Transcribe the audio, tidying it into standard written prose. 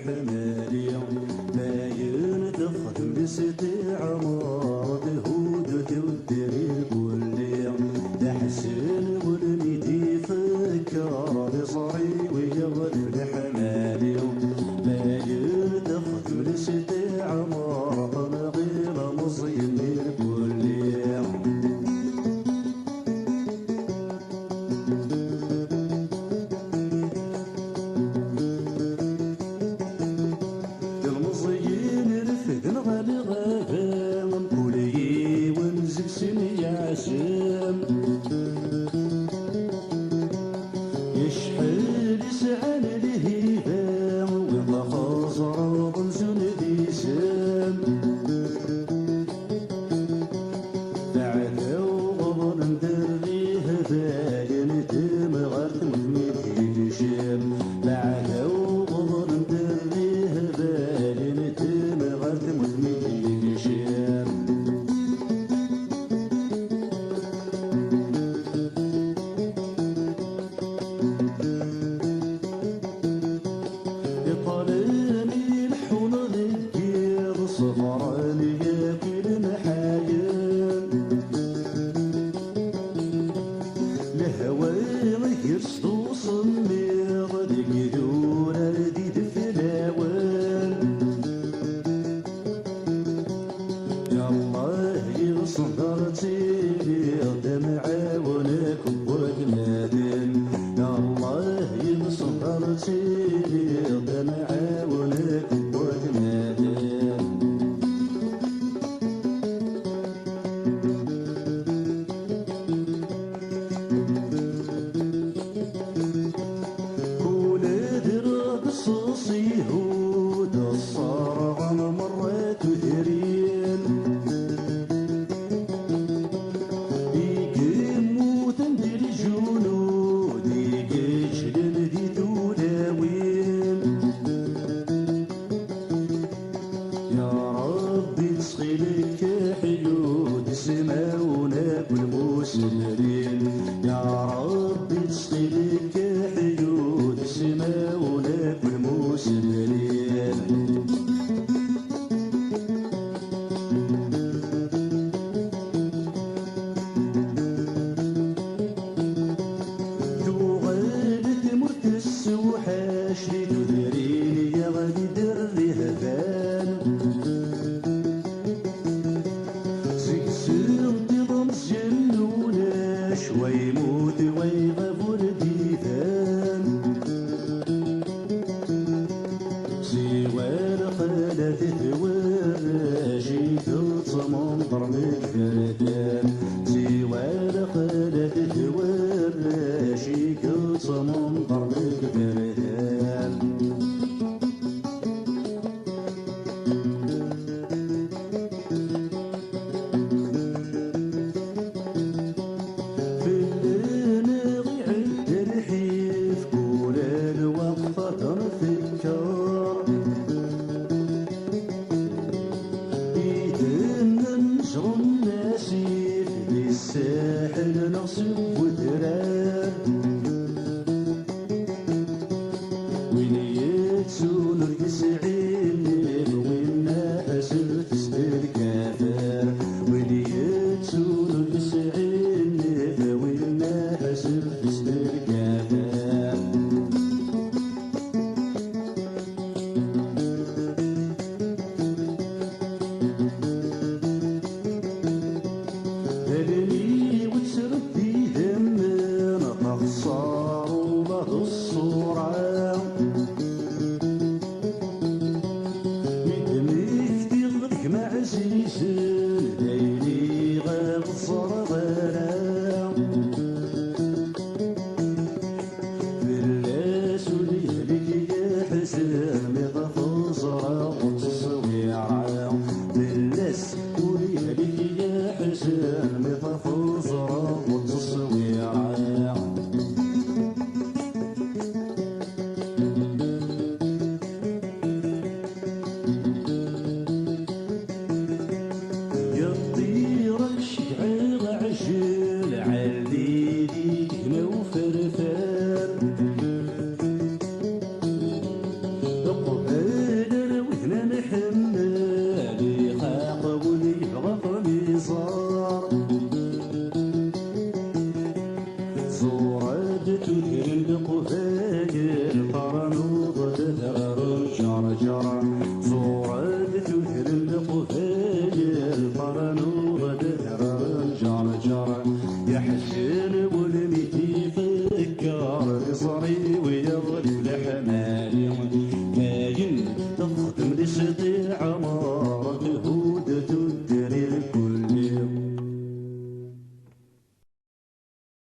الحمالي باين تخدم باستعمار بهودة والدري الكلي تحسن والميدي فكر بصري ويغلب الحمالي باين تخدم باستعمار طلقي مصين الكلي يشحال يسعى للهيبة ويطلق زراب زند يسام بعد وغضن ندير ليه باين دمغ تمثمي شام بعد وغضن ندير ليه باين دمغ تمثمي شام صفراني ياكل محايل الهوى يرصدو صمير ديك دورة رديد في الاوان يا الله يصدر تيلي دمعة وناكم وقنادين يا الله يصدر تيلي دمعة وناكم وقنادين قصصي هود الصارع مرات ثرين يقيموت ندير جنود يقجلن دي دولاوين يا ربي تسقيلك حيود سماونا بالمسلمين يا ربي تسقيلك حيود سماونا بالمسلمين تغالت مرت السوحاش لتدريني يا غادي دري هفان زيك ضمس جنونا شوي موت ويغاب الديفان سوى الخالة تتواشي تتصمنطر بالفردان سوى الخالة تتواشي تتصمنطر بالفردان تفكر ايدنا نشغل الناسيف بالساحل نغصب ودرار وين يتسون رقص عينيب وين حسر تسدر كافر وين يتسون رقص عينيب وين حسر تسدر كافر هلني وتسرد فيهم نطق الصار وبعض الصورة يدمك تغلق مع زيزان دايلي غاب الصربانة فلاس وليلك يا حسن مطف صرا وتصويرة فلاس وليلك يا حسن مطف صرا وتصويرة يطيرك شعير عجل عليلي هنا وفرفار جرجرة صورة تثر القفايل طرنوض دهر جرجرة يا حسين والميتي فكر يصري ويغلب لحمالي كاين تخدم لستي عمر